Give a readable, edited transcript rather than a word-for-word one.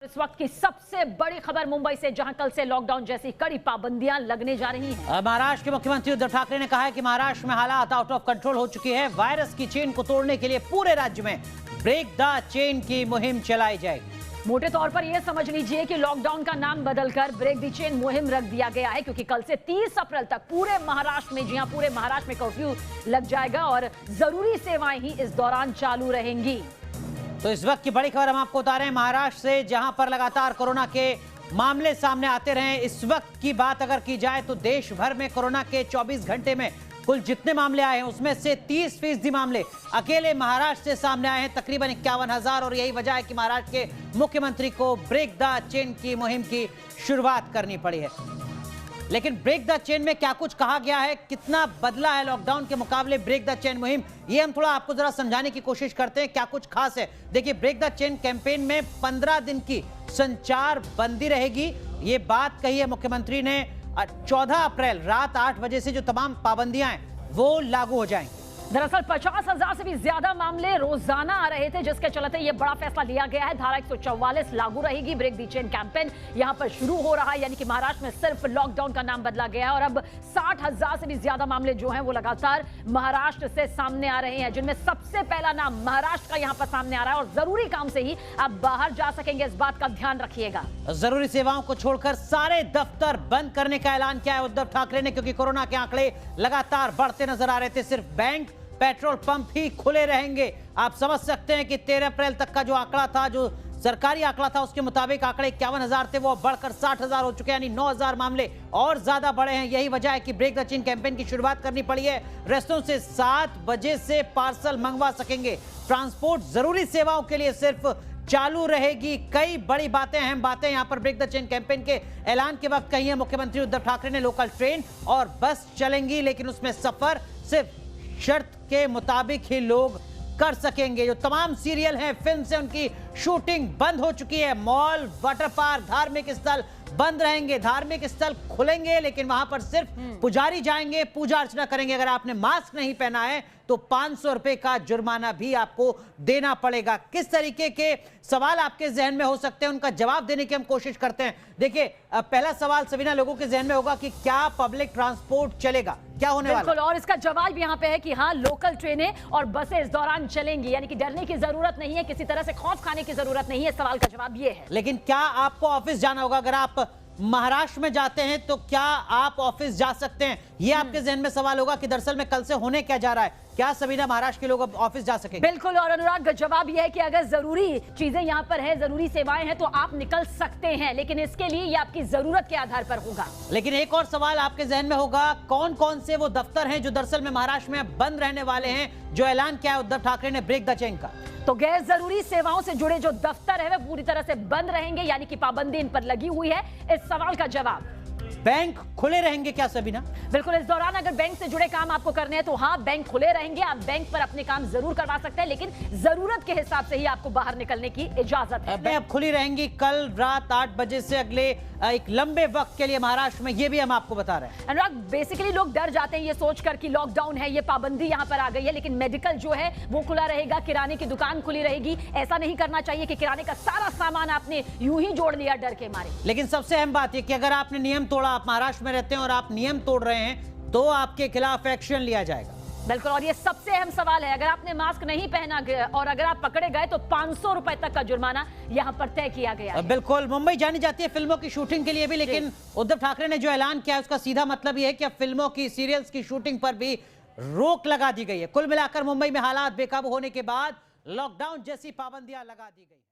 इस वक्त की सबसे बड़ी खबर मुंबई से, जहां कल से लॉकडाउन जैसी कड़ी पाबंदियां लगने जा रही हैं। महाराष्ट्र के मुख्यमंत्री उद्धव ठाकरे ने कहा है कि महाराष्ट्र में हालात आउट ऑफ कंट्रोल हो चुकी है। वायरस की चेन को तोड़ने के लिए पूरे राज्य में ब्रेक द चेन की मुहिम चलाई जाएगी। मोटे तौर पर यह समझ लीजिए कि लॉकडाउन का नाम बदलकर ब्रेक द चेन मुहिम रख दिया गया है, क्योंकि कल से 30 अप्रैल तक पूरे महाराष्ट्र में, जी हां, पूरे महाराष्ट्र में कर्फ्यू लग जाएगा और जरूरी सेवाएं ही इस दौरान चालू रहेंगी। तो इस वक्त की बड़ी खबर हम आपको बता रहे हैं महाराष्ट्र से, जहां पर लगातार कोरोना के मामले सामने आते रहे। इस वक्त की बात अगर की जाए तो देश भर में कोरोना के 24 घंटे में कुल जितने मामले आए हैं उसमें से 30% मामले अकेले महाराष्ट्र से सामने आए हैं, तकरीबन 51,000। और यही वजह है कि महाराष्ट्र के मुख्यमंत्री को ब्रेक द चेन की मुहिम की शुरुआत करनी पड़ी है। लेकिन ब्रेक द चेन में क्या कुछ कहा गया है, कितना बदला है लॉकडाउन के मुकाबले ब्रेक द चेन मुहिम, ये हम थोड़ा आपको जरा समझाने की कोशिश करते हैं क्या कुछ खास है। देखिए, ब्रेक द चेन कैंपेन में 15 दिन की संचार बंदी रहेगी, ये बात कही है मुख्यमंत्री ने। 14 अप्रैल रात 8 बजे से जो तमाम पाबंदियां हैं वो लागू हो जाएंगी। दरअसल 50,000 से भी ज्यादा मामले रोजाना आ रहे थे, जिसके चलते यह बड़ा फैसला लिया गया है। धारा 144 लागू रहेगी। ब्रेक द चेन कैंपेन यहां पर शुरू हो रहा है, यानी कि महाराष्ट्र में सिर्फ लॉकडाउन का नाम बदला गया है और अब 60,000 से भी ज्यादा मामले जो हैं वो लगातार महाराष्ट्र से सामने आ रहे हैं, जिनमें सबसे पहला नाम महाराष्ट्र का यहां पर सामने आ रहा है। और जरूरी काम से ही आप बाहर जा सकेंगे, इस बात का ध्यान रखिएगा। जरूरी सेवाओं को छोड़कर सारे दफ्तर बंद करने का ऐलान किया है उद्धव ठाकरे ने, क्योंकि कोरोना के आंकड़े लगातार बढ़ते नजर आ रहे थे। सिर्फ बैंक, पेट्रोल पंप ही खुले रहेंगे। आप समझ सकते हैं कि 13 अप्रैल तक का जो आंकड़ा था, जो सरकारी आंकड़ा था, उसके मुताबिक आंकड़े 51,000 थे, वो बढ़कर 60,000 हो चुके हैं, यानी 9,000 मामले और ज्यादा बढ़े हैं। यही वजह है कि ब्रेक द चेन कैंपेन की शुरुआत करनी पड़ी है। रेस्टोरेंट से 7 बजे से पार्सल मंगवा सकेंगे। ट्रांसपोर्ट जरूरी सेवाओं के लिए सिर्फ चालू रहेगी। कई बड़ी बातें, अहम बातें यहां पर ब्रेक द चेन कैंपेन के ऐलान के वक्त कही है मुख्यमंत्री उद्धव ठाकरे ने। लोकल ट्रेन और बस चलेंगी, लेकिन उसमें सफर सिर्फ शर्त के मुताबिक ही लोग कर सकेंगे। जो तमाम सीरियल हैं, फिल्म से, उनकी शूटिंग बंद हो चुकी है। मॉल, वाटर पार्क, धार्मिक स्थल बंद रहेंगे। धार्मिक स्थल खुलेंगे, लेकिन वहां पर सिर्फ पुजारी जाएंगे, पूजा अर्चना करेंगे। अगर आपने मास्क नहीं पहना है तो 500 रुपए का जुर्माना भी आपको देना पड़ेगा। किस तरीके के सवाल आपके जहन में हो सकते हैं, उनका जवाब देने की हम कोशिश करते हैं। देखिए, पहला सवाल सभी लोगों के जहन में होगा कि क्या पब्लिक ट्रांसपोर्ट चलेगा, क्या होने वाला है? और इसका जवाब यहाँ पे है कि हाँ, लोकल ट्रेनें और बसें इस दौरान चलेंगी, यानी कि डरने की जरूरत नहीं है, किसी तरह से खौफ खाने की जरूरत नहीं है। सवाल का जवाब ये है। लेकिन क्या आपको ऑफिस जाना होगा? अगर आप महाराष्ट्र में जाते हैं तो क्या आप ऑफिस जा सकते हैं? ये आपके जहन में सवाल होगा कि दरअसल में कल से होने क्या जा रहा है, क्या सबीना महाराष्ट्र के लोग अब ऑफिस जा सकेंगे? बिल्कुल। और अनुराग, जवाब यह है कि अगर जरूरी चीजें यहाँ पर है, जरूरी सेवाएं हैं, तो आप निकल सकते हैं, लेकिन इसके लिए ये आपकी जरूरत के आधार पर होगा। लेकिन एक और सवाल आपके जहन में होगा, कौन कौन से वो दफ्तर हैं जो दरअसल में महाराष्ट्र में बंद रहने वाले हैं, जो ऐलान किया है उद्धव ठाकरे ने ब्रेक द चेन का? तो गैर जरूरी सेवाओं से जुड़े जो दफ्तर है वे पूरी तरह से बंद रहेंगे, यानी कि पाबंदी इन पर लगी हुई है। इस सवाल का जवाब, बैंक खुले रहेंगे क्या सबीना? बिल्कुल। इस दौरान अगर बैंक से जुड़े काम आपको करने हैं तो हाँ, बैंक खुले रहेंगे। आप बैंक पर अपने काम जरूर करवा सकते हैं, लेकिन जरूरत के हिसाब से ही आपको बाहर निकलने की इजाजत है। बैंक खुली रहेंगी कल रात 8 बजे से अगले एक लंबे वक्त के लिए महाराष्ट्र में, ये भी हम आपको बता रहे हैं। अनुराग, बेसिकली लोग डर जाते हैं ये सोचकर कि लॉकडाउन है, ये पाबंदी यहाँ पर आ गई है, लेकिन मेडिकल जो है वो खुला रहेगा, किराने की दुकान खुली रहेगी। ऐसा नहीं करना चाहिए कि किराने का सारा सामान आपने यूं ही जोड़ लिया डर के मारे। लेकिन सबसे अहम बात यह कि अगर आपने नियम तोड़ा, आप महाराष्ट्र में रहते हैं और आप नियम तोड़ रहे हैं, तो आपके खिलाफ एक्शन लिया जाएगा। बिल्कुल। और ये सबसे अहम सवाल है, अगर आपने मास्क नहीं पहना और अगर आप पकड़े गए तो 500 रुपए तक का जुर्माना यहाँ पर तय किया गया है। बिल्कुल। मुंबई जानी जाती है फिल्मों की शूटिंग के लिए भी, लेकिन उद्धव ठाकरे ने जो ऐलान किया है उसका सीधा मतलब यह है कि अब फिल्मों की, सीरियल्स की शूटिंग पर भी रोक लगा दी गई है। कुल मिलाकर मुंबई में हालात बेकाबू होने के बाद लॉकडाउन जैसी पाबंदियां लगा दी गई।